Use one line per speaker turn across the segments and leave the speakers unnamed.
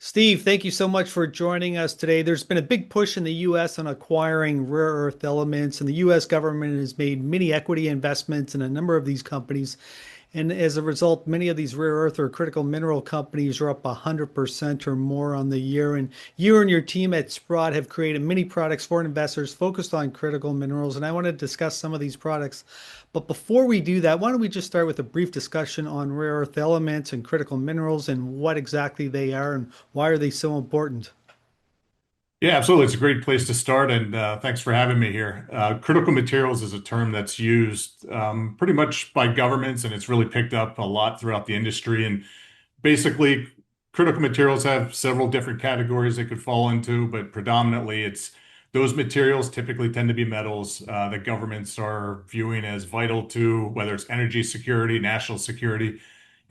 Steve, thank you so much for joining us today. There's been a big push in the U.S. on acquiring rare earth elements, and the U.S. government has made many equity investments in a number of these companies. And as a result, many of these rare earth or critical mineral companies are up 100% or more on the year. And you and your team at Sprott have created many products for investors focused on critical minerals. And I want to discuss some of these products. But before we do that, why don't we just start with a brief discussion on rare earth elements and critical minerals and what exactly they are and why are they so important?
Yeah, absolutely. It's a great place to start, and thanks for having me here. Critical materials is a term that's used pretty much by governments, and it's really picked up a lot throughout the industry. And basically, critical materials have several different categories they could fall into, but predominantly it's those materials typically tend to be metals that governments are viewing as vital to whether it's energy security, national security.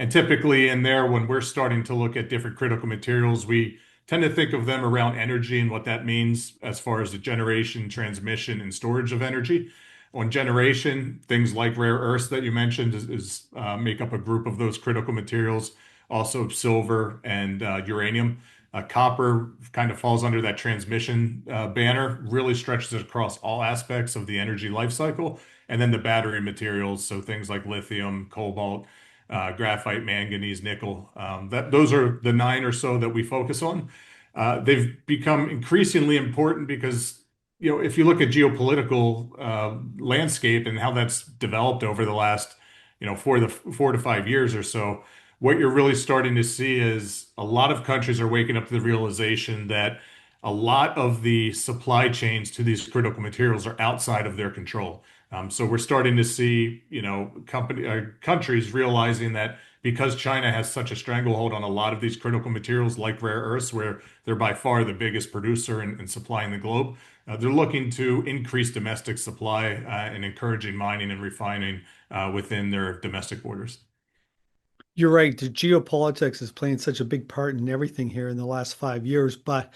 And typically in there, when we're starting to look at different critical materials, we tend to think of them around energy and what that means as far as the generation, transmission, and storage of energy. On generation, things like rare earths that you mentioned make up a group of those critical materials. Also, silver and uranium. Copper kind of falls under that transmission banner, really stretches it across all aspects of the energy life cycle. And then the battery materials, so things like lithium, cobalt, graphite, manganese, nickel. Those are the nine or so that we focus on. They've become increasingly important because, if you look at geopolitical landscape and how that's developed over the last, 4 to 5 years or so, what you're really starting to see is a lot of countries are waking up to the realization that a lot of the supply chains to these critical materials are outside of their control. So we're starting to see, countries realizing that because China has such a stranglehold on a lot of these critical materials, like rare earths, where they're by far the biggest producer in supplying the globe, they're looking to increase domestic supply and encouraging mining and refining within their domestic borders.
You're right. The geopolitics is playing such a big part in everything here in the last 5 years, but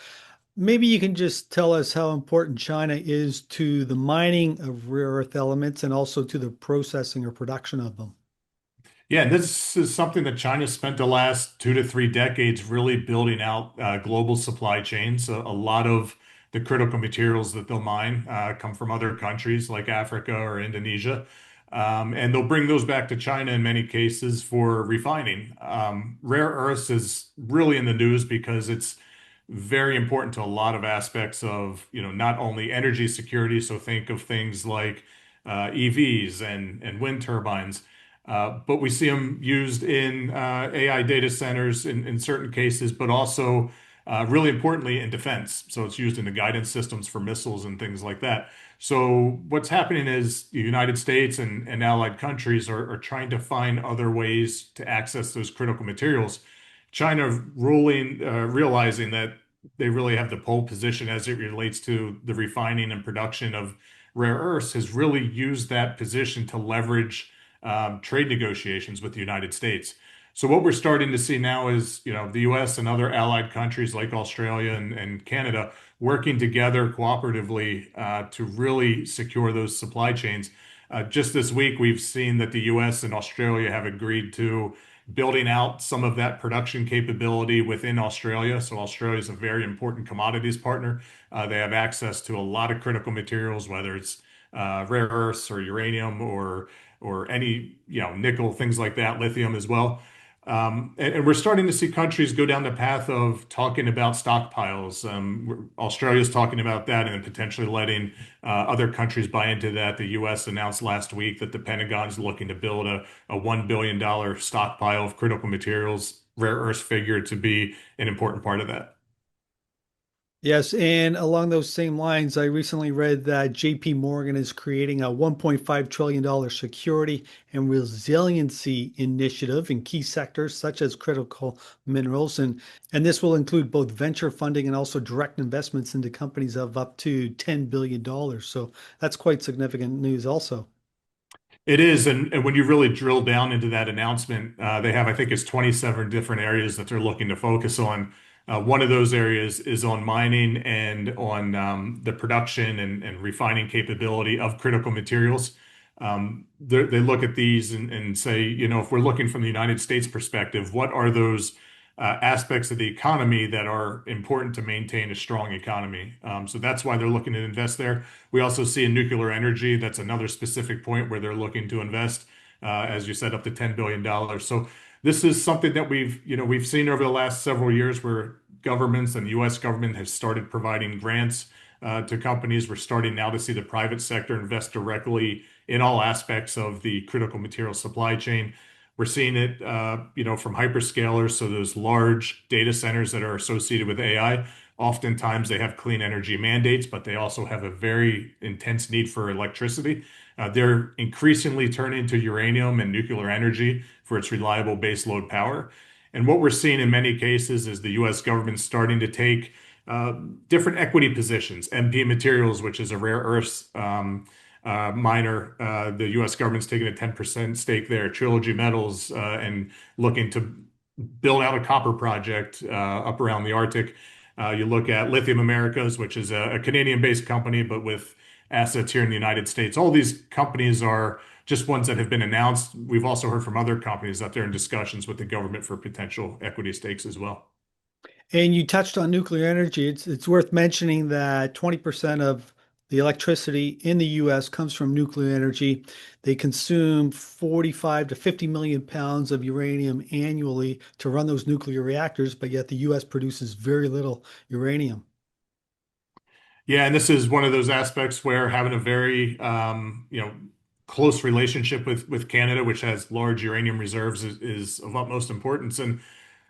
maybe you can just tell us how important China is to the mining of rare earth elements and also to the processing or production of them.
Yeah, and this is something that China spent the last 2 to 3 decades really building out global supply chains. A lot of the critical materials that they'll mine come from other countries like Africa or Indonesia. And they'll bring those back to China in many cases for refining. Rare earths is really in the news because it's very important to a lot of aspects of, not only energy security, so think of things like EVs and wind turbines. But we see them used in AI data centers in certain cases, but also really importantly in defense. So it's used in the guidance systems for missiles and things like that. So what's happening is the United States and allied countries are trying to find other ways to access those critical materials. China realizing that they really have the pole position as it relates to the refining and production of rare earths, has really used that position to leverage trade negotiations with the United States. So what we're starting to see now is, the U.S. and other allied countries like Australia and Canada working together cooperatively to really secure those supply chains. Just this week, we've seen that the U.S. and Australia have agreed to building out some of that production capability within Australia. So Australia is a very important commodities partner. They have access to a lot of critical materials, whether it's rare earths or uranium or any, nickel, things like that, lithium as well. And we're starting to see countries go down the path of talking about stockpiles. Australia's talking about that and potentially letting other countries buy into that. The U.S. announced last week that the Pentagon's looking to build a $1 billion stockpile of critical materials, rare earths figure to be an important part of that.
Yes, and along those same lines, I recently read that JP Morgan is creating a $1.5 trillion security and resiliency initiative in key sectors such as critical minerals. And this will include both venture funding and also direct investments into companies of up to $10 billion. So that's quite significant news also.
It is, and when you really drill down into that announcement, they have, I think it's 27 different areas that they're looking to focus on. One of those areas is on mining and on the production and refining capability of critical materials. They look at these and say, if we're looking from the United States perspective, what are those aspects of the economy that are important to maintain a strong economy. So that's why they're looking to invest there. We also see in nuclear energy, that's another specific point where they're looking to invest, as you said, up to $10 billion. So this is something that we've seen over the last several years where governments and the U.S. government has started providing grants to companies. We're starting now to see the private sector invest directly in all aspects of the critical material supply chain. We're seeing it, from hyperscalers, so those large data centers that are associated with AI. Oftentimes, they have clean energy mandates, but they also have a very intense need for electricity. They're increasingly turning to uranium and nuclear energy for its reliable baseload power. And what we're seeing in many cases is the U.S. government starting to take uh, different equity positions. MP Materials, which is a rare earths miner, the U.S. government's taking a 10% stake there. Trilogy Metals and looking to build out a copper project up around the Arctic. You look at Lithium Americas, which is a Canadian-based company, but with assets here in the United States. All these companies are just ones that have been announced. We've also heard from other companies that they're in discussions with the government for potential equity stakes as well.
And you touched on nuclear energy. It's worth mentioning that 20% of the electricity in the US comes from nuclear energy. They consume 45 to 50 million pounds of uranium annually to run those nuclear reactors, but yet the US produces very little uranium.
Yeah, and this is one of those aspects where having a very close relationship with Canada, which has large uranium reserves, is of utmost importance. And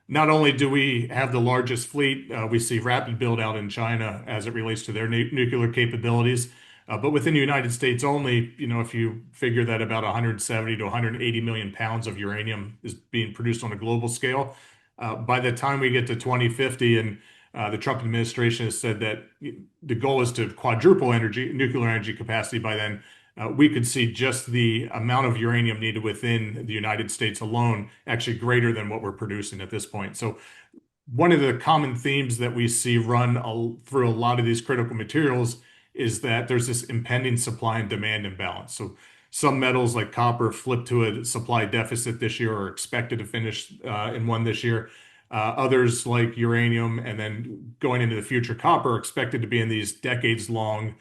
not only do we have the largest fleet, we see rapid build out in China as it relates to their nuclear capabilities. But within the United States only, if you figure that about 170 to 180 million pounds of uranium is being produced on a global scale, by the time we get to 2050, and the Trump administration has said that the goal is to quadruple nuclear energy capacity by then. We could see just the amount of uranium needed within the United States alone actually greater than what we're producing at this point. So one of the common themes that we see run through a lot of these critical materials is that there's this impending supply and demand imbalance. So some metals like copper flip to a supply deficit this year or expected to finish in one this year. Others like uranium and then going into the future, copper are expected to be in these decades-long,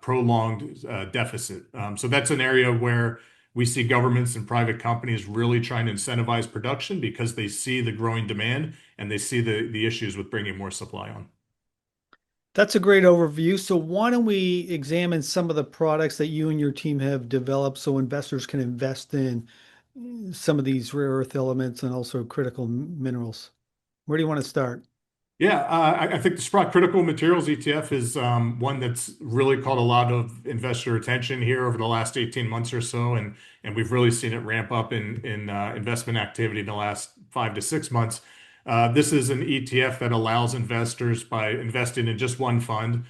prolonged deficit. So that's an area where we see governments and private companies really trying to incentivize production because they see the growing demand and they see the issues with bringing more supply on.
That's a great overview. So why don't we examine some of the products that you and your team have developed so investors can invest in some of these rare earth elements and also critical minerals? Where do you want to start?
Yeah, I think the Sprott Critical Materials ETF is one that's really caught a lot of investor attention here over the last 18 months or so, and we've really seen it ramp up in investment activity in the last 5 to 6 months. This is an ETF that allows investors, by investing in just one fund,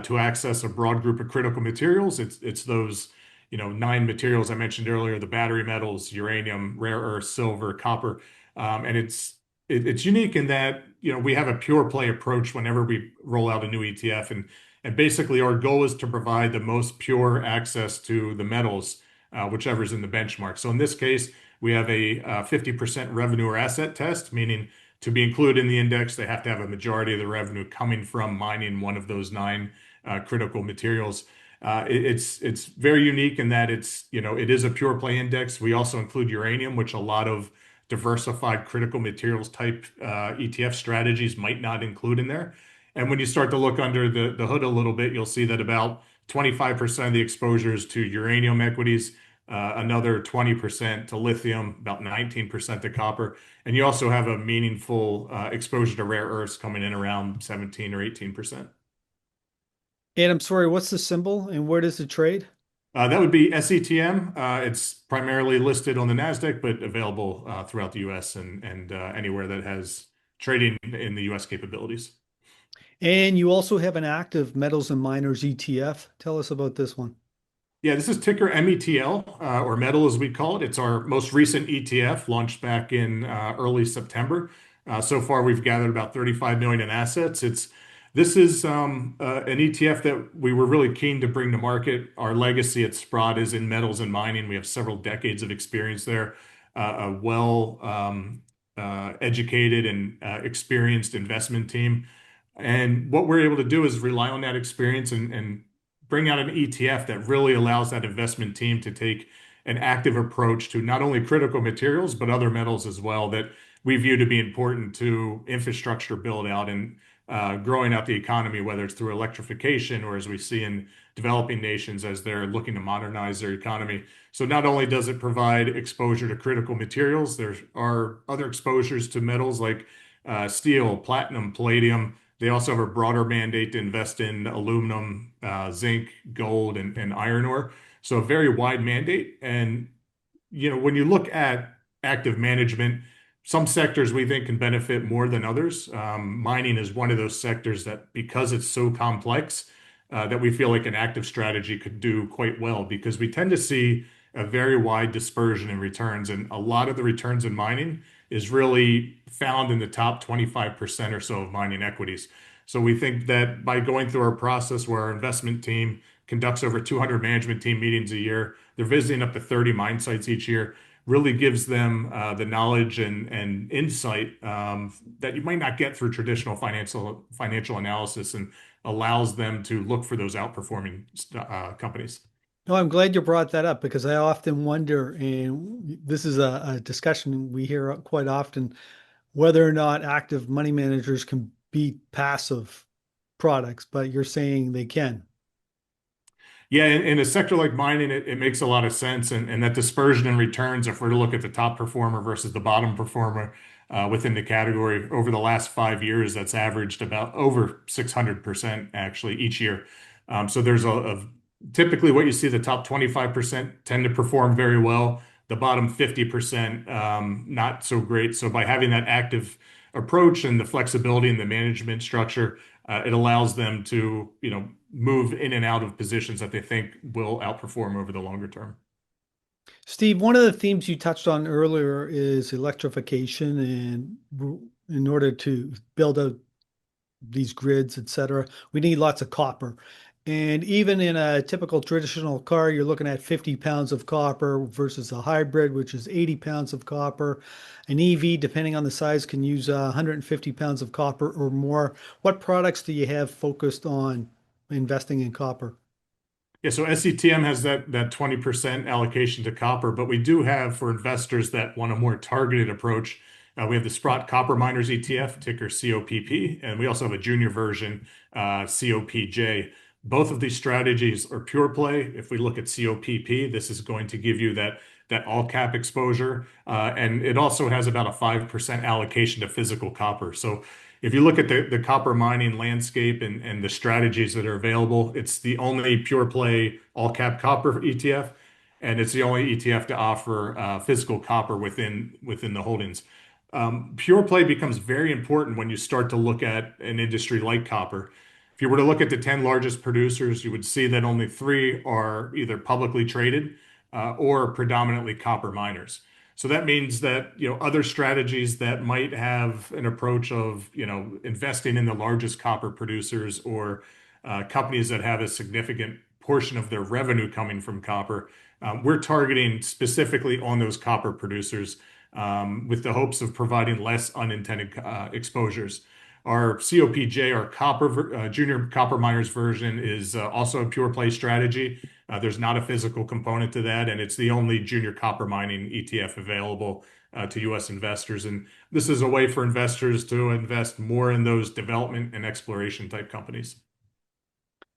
to access a broad group of critical materials. It's those 9 materials I mentioned earlier: the battery metals, uranium, rare earth, silver, copper, and it's unique in that we have a pure play approach whenever we roll out a new ETF, and basically our goal is to provide the most pure access to the metals, whichever's in the benchmark. So in this case, we have a 50% revenue or asset test, meaning to be included in the index, they have to have a majority of the revenue coming from mining one of those 9 critical materials. It's very unique in that it is a pure play index. We also include uranium, which a lot of diversified critical materials type ETF strategies might not include in there. And when you start to look under the hood a little bit, you'll see that about 25% of the exposure is to uranium equities, another 20% to lithium, about 19% to copper. And you also have a meaningful exposure to rare earths coming in around 17 or 18%.
And I'm sorry, what's the symbol and where does it trade?
That would be SETM. It's primarily listed on the NASDAQ, but available throughout the US and anywhere that has trading in the US capabilities.
And you also have an active metals and miners ETF. Tell us about this one.
Yeah, this is ticker METL, or metal as we call it. It's our most recent ETF, launched back in early September. So far, we've gathered about 35 million in assets. This is an ETF that we were really keen to bring to market. Our legacy at Sprott is in metals and mining. We have several decades of experience there, a well educated and experienced investment team. And what we're able to do is rely on that experience and bring out an ETF that really allows that investment team to take an active approach to not only critical materials, but other metals as well that we view to be important to infrastructure build out and growing out the economy, whether it's through electrification or as we see in developing nations as they're looking to modernize their economy. So not only does it provide exposure to critical materials, there are other exposures to metals like steel, platinum, palladium. They also have a broader mandate to invest in aluminum, zinc, gold, and iron ore. So a very wide mandate. And when you look at active management, some sectors we think can benefit more than others. Mining is one of those sectors that, because it's so complex, that we feel like an active strategy could do quite well because we tend to see a very wide dispersion in returns. And a lot of the returns in mining is really found in the top 25% or so of mining equities. So we think that by going through our process where our investment team conducts over 200 management team meetings a year, they're visiting up to 30 mine sites each year, really gives them the knowledge and insight that you might not get through traditional financial analysis and allows them to look for those outperforming companies.
No, I'm glad you brought that up because I often wonder, and this is a discussion we hear quite often, whether or not active money managers can beat passive products, but you're saying they can.
Yeah, in a sector like mining, it makes a lot of sense. And that dispersion in returns, if we're to look at the top performer versus the bottom performer within the category over the last 5 years, that's averaged about over 600% actually each year. So there's typically what you see, the top 25% tend to perform very well. The bottom 50%, not so great. So by having that active approach and the flexibility in the management structure, it allows them to, move in and out of positions that they think will outperform over the longer term.
Steve, one of the themes you touched on earlier is electrification, and in order to build out these grids, et cetera, we need lots of copper. And even in a typical traditional car, you're looking at 50 pounds of copper versus a hybrid, which is 80 pounds of copper. An EV, depending on the size, can use 150 pounds of copper or more. What products do you have focused on investing in copper?
Yeah, so SCTM has that 20% allocation to copper, but we do have for investors that want a more targeted approach. We have the Sprott Copper Miners ETF, ticker COPP, and we also have a junior version, COPJ. Both of these strategies are pure play. If we look at COPP, this is going to give you that all cap exposure, and it also has about a 5% allocation to physical copper. So if you look at the copper mining landscape and the strategies that are available, it's the only pure play all cap copper ETF, and it's the only ETF to offer physical copper within the holdings. Pure play becomes very important when you start to look at an industry like copper. If you were to look at the 10 largest producers, you would see that only three are either publicly traded or predominantly copper miners. So that means that, other strategies that might have an approach of, investing in the largest copper producers or companies that have a significant portion of their revenue coming from copper, we're targeting specifically on those copper producers with the hopes of providing less unintended exposures. Our COPJ, our junior copper miners version, is also a pure play strategy. There's not a physical component to that, and it's the only junior copper mining ETF available to U.S. investors. And this is a way for investors to invest more in those development and exploration type companies.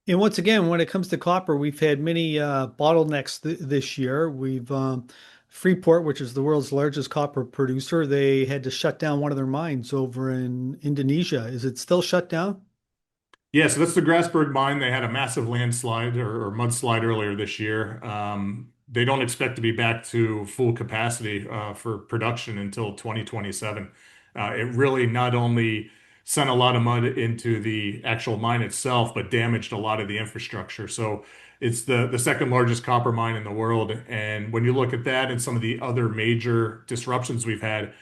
And once again, when it comes to copper, we've had many bottlenecks this year. We've Freeport, which is the world's largest copper producer, they had to shut down one of their mines over in Indonesia. Is it still shut down?
Yeah, so that's the Grasberg mine. They had a massive landslide or mudslide earlier this year. They don't expect to be back to full capacity for production until 2027. It really not only sent a lot of mud into the actual mine itself, but damaged a lot of the infrastructure. So it's the second largest copper mine in the world. And when you look at that and some of the other major disruptions we've had,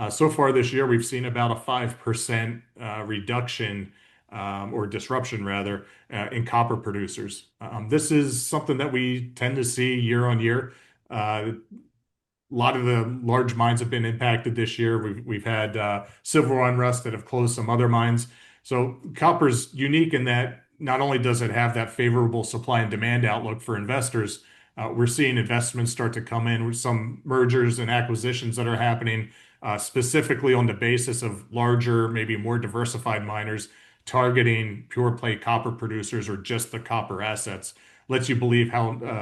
so far this year, we've seen about a 5% reduction or disruption rather, in copper producers. This is something that we tend to see year on year. Uh, lot of the large mines have been impacted this year. We've had civil unrest that have closed some other mines. So copper's unique in that not only does it have that favorable supply and demand outlook for investors, we're seeing investments start to come in with some mergers and acquisitions that are happening specifically on the basis of larger, maybe more diversified miners targeting pure play copper producers or just the copper assets. Lets you believe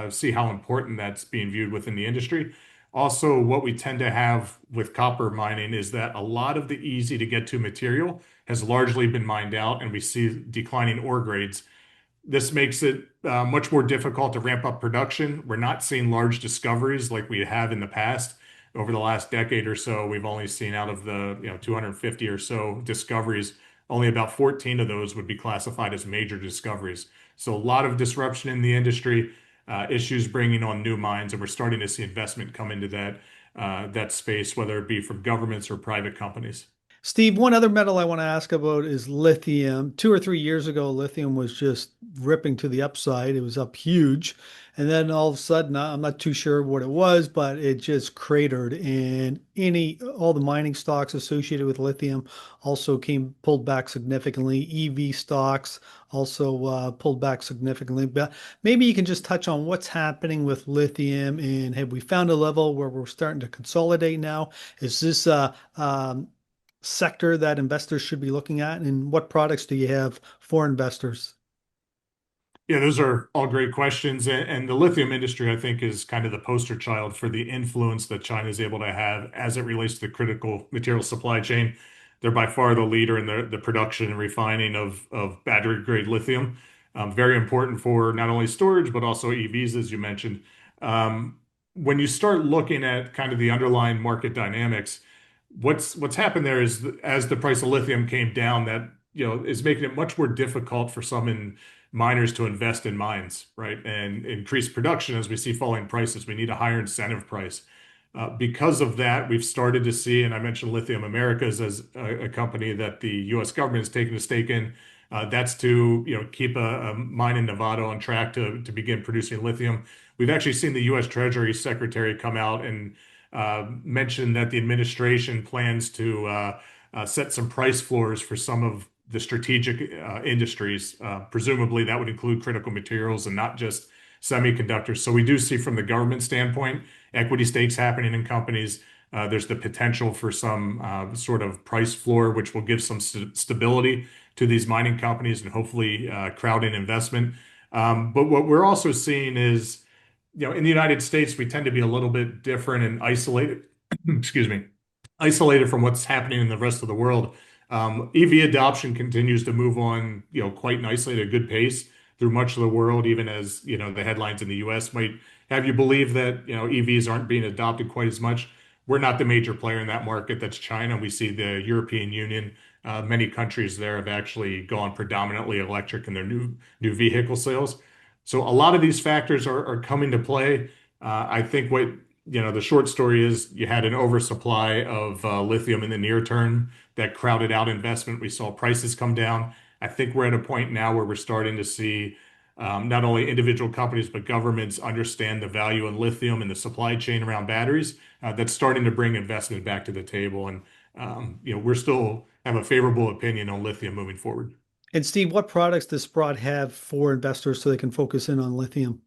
see how important that's being viewed within the industry. Also, what we tend to have with copper mining is that a lot of the easy to get to material has largely been mined out, and we see declining ore grades. This makes it much more difficult to ramp up production. We're not seeing large discoveries like we have in the past. Over the last decade or so, we've only seen out of the 250 or so discoveries, only about 14 of those would be classified as major discoveries. So a lot of disruption in the industry, issues bringing on new mines, and we're starting to see investment come into that space, whether it be from governments or private companies.
Steve, one other metal I want to ask about is lithium. 2 or 3 years ago, lithium was just ripping to the upside. It was up huge. And then all of a sudden, I'm not too sure what it was, but it just cratered. And all the mining stocks associated with lithium also pulled back significantly. EV stocks also pulled back significantly. But maybe you can just touch on what's happening with lithium, and have we found a level where we're starting to consolidate now? Is this sector that investors should be looking at, and what products do you have for investors?
Yeah, those are all great questions. And the lithium industry, I think, is kind of the poster child for the influence that China is able to have as it relates to the critical material supply chain. They're by far the leader in the production and refining of battery grade lithium. Very important for not only storage, but also EVs, as you mentioned. When you start looking at kind of the underlying market dynamics, what's happened there is as the price of lithium came down, that is making it much more difficult for some miners to invest in mines, right? And increase production as we see falling prices. We need a higher incentive price. Because of that, we've started to see, and I mentioned Lithium Americas as a company that the U.S. government has taken a stake in. That's to keep a mine in Nevada on track to begin producing lithium. We've actually seen the U.S. Treasury Secretary come out and mention that the administration plans to set some price floors for some of the strategic industries. Presumably, that would include critical materials and not just semiconductors. So we do see from the government standpoint, equity stakes happening in companies. There's the potential for some sort of price floor, which will give some stability to these mining companies and hopefully crowd in investment. But what we're also seeing is, in the United States, we tend to be a little bit different and isolated, excuse me, isolated from what's happening in the rest of the world. EV adoption continues to move on, quite nicely at a good pace through much of the world, even as, the headlines in the US might have you believe that, EVs aren't being adopted quite as much. We're not the major player in that market. That's China. We see the European Union, many countries there have actually gone predominantly electric in their new vehicle sales. So a lot of these factors are coming to play. I think the short story is you had an oversupply of lithium in the near term that crowded out investment. We saw prices come down. I think we're at a point now where we're starting to see not only individual companies, but governments understand the value in lithium and the supply chain around batteries. That's starting to bring investment back to the table. And, we're still have a favorable opinion on lithium moving forward.
And Steve, what products does Sprott have for investors so they can focus in on lithium?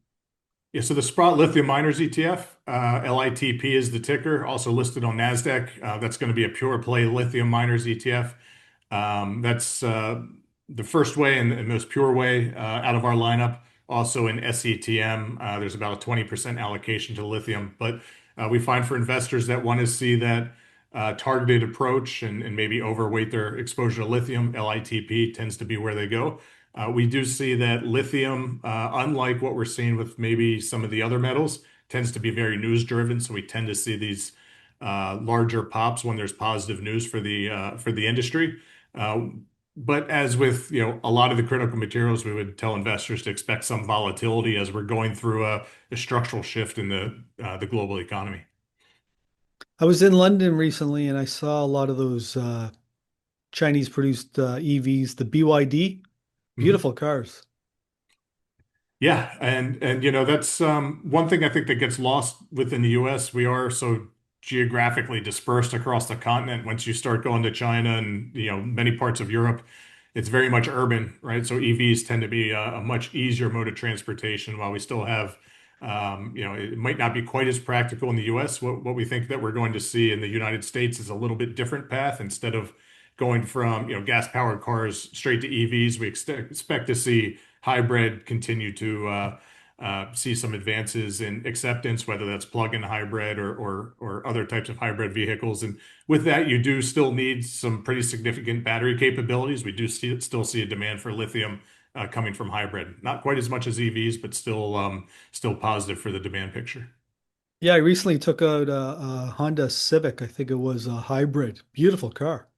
Yeah, so the Sprott Lithium Miners ETF, LITP is the ticker, also listed on NASDAQ. That's going to be a pure play lithium miners ETF. That's the first way and most pure way out of our lineup. Also in SETM, there's about a 20% allocation to lithium. But we find for investors that want to see that targeted approach and maybe overweight their exposure to lithium, LITP tends to be where they go. We do see that lithium, unlike what we're seeing with maybe some of the other metals, tends to be very news driven. So we tend to see these larger pops when there's positive news for the industry. But as with a lot of the critical materials, we would tell investors to expect some volatility as we're going through a structural shift in the global economy.
I was in London recently and I saw a lot of those Chinese produced EVs, the BYD,
Mhm.
beautiful cars.
Yeah, and that's one thing I think that gets lost within the U.S. We are so geographically dispersed across the continent. Once you start going to China and many parts of Europe, it's very much urban, right? So EVs tend to be a much easier mode of transportation. While we still have, it might not be quite as practical in the U.S. What we think that we're going to see in the United States is a little bit different path. Instead of going from gas-powered cars straight to EVs, we expect to see hybrid continue to see some advances in acceptance, whether that's plug-in hybrid or other types of hybrid vehicles. And with that, you do still need some pretty significant battery capabilities. We do still see a demand for lithium coming from hybrid. Not quite as much as EVs, but still positive for the demand picture.
Yeah, I recently took out a Honda Civic. I think it was a hybrid. Beautiful car.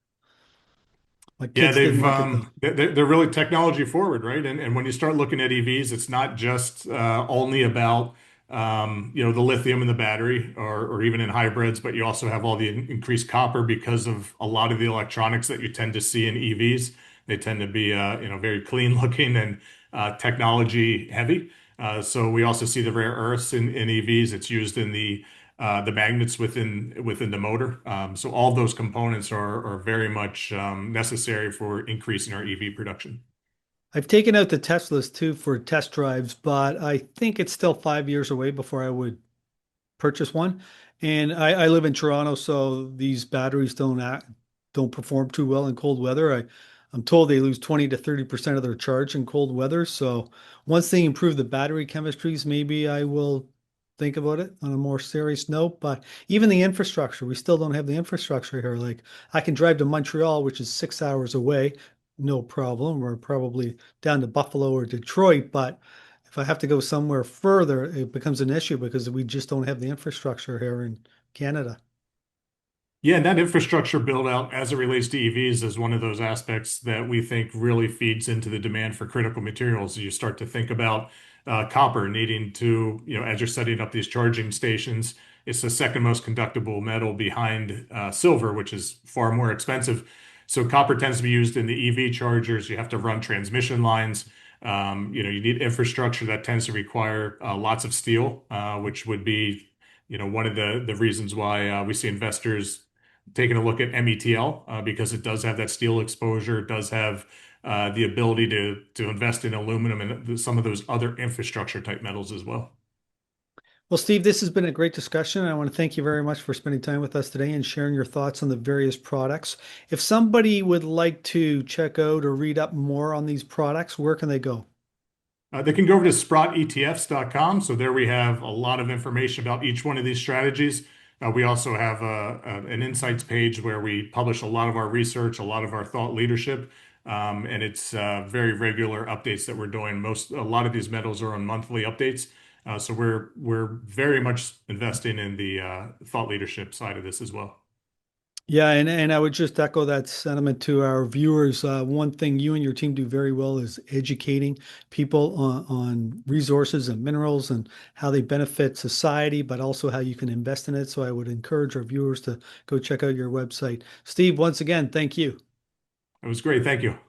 My
Yeah,
kids didn't like it though.
they're really technology forward, right? And when you start looking at EVs, it's not just only about the lithium in the battery or even in hybrids, but you also have all the increased copper because of a lot of the electronics that you tend to see in EVs. They tend to be very clean looking and technology heavy. So we also see the rare earths in EVs. It's used in the magnets within the motor. So all those components are very much necessary for increasing our EV production.
I've taken out the Teslas too for test drives, but I think it's still 5 years away before I would purchase one. And I live in Toronto, so these batteries don't perform too well in cold weather. I'm told they lose 20 to 30% of their charge in cold weather. So once they improve the battery chemistries, maybe I will think about it on a more serious note. But even the infrastructure, we still don't have the infrastructure here. Like I can drive to Montreal, which is 6 hours away, no problem, or probably down to Buffalo or Detroit, but if I have to go somewhere further, it becomes an issue because we just don't have the infrastructure here in Canada.
Yeah, and that infrastructure build out as it relates to EVs is one of those aspects that we think really feeds into the demand for critical materials. You start to think about copper needing to, as you're setting up these charging stations, it's the second most conductible metal behind silver, which is far more expensive. So copper tends to be used in the EV chargers. You have to run transmission lines. You need infrastructure that tends to require lots of steel, which would be, one of the reasons why we see investors taking a look at METL because it does have that steel exposure. It does have the ability to invest in aluminum and some of those other infrastructure type metals as well.
Well, Steve, this has been a great discussion. I want to thank you very much for spending time with us today and sharing your thoughts on the various products. If somebody would like to check out or read up more on these products, where can they go?
They can go over to SprottETFs.com. So there we have a lot of information about each one of these strategies. We also have an insights page where we publish a lot of our research, a lot of our thought leadership, and it's very regular updates that we're doing. A lot of these metals are on monthly updates, so we're very much investing in the thought leadership side of this as well.
Yeah, and I would just echo that sentiment to our viewers. One thing you and your team do very well is educating people on resources and minerals and how they benefit society, but also how you can invest in it. So I would encourage our viewers to go check out your website. Steve, once again, thank you.
It was great. Thank you.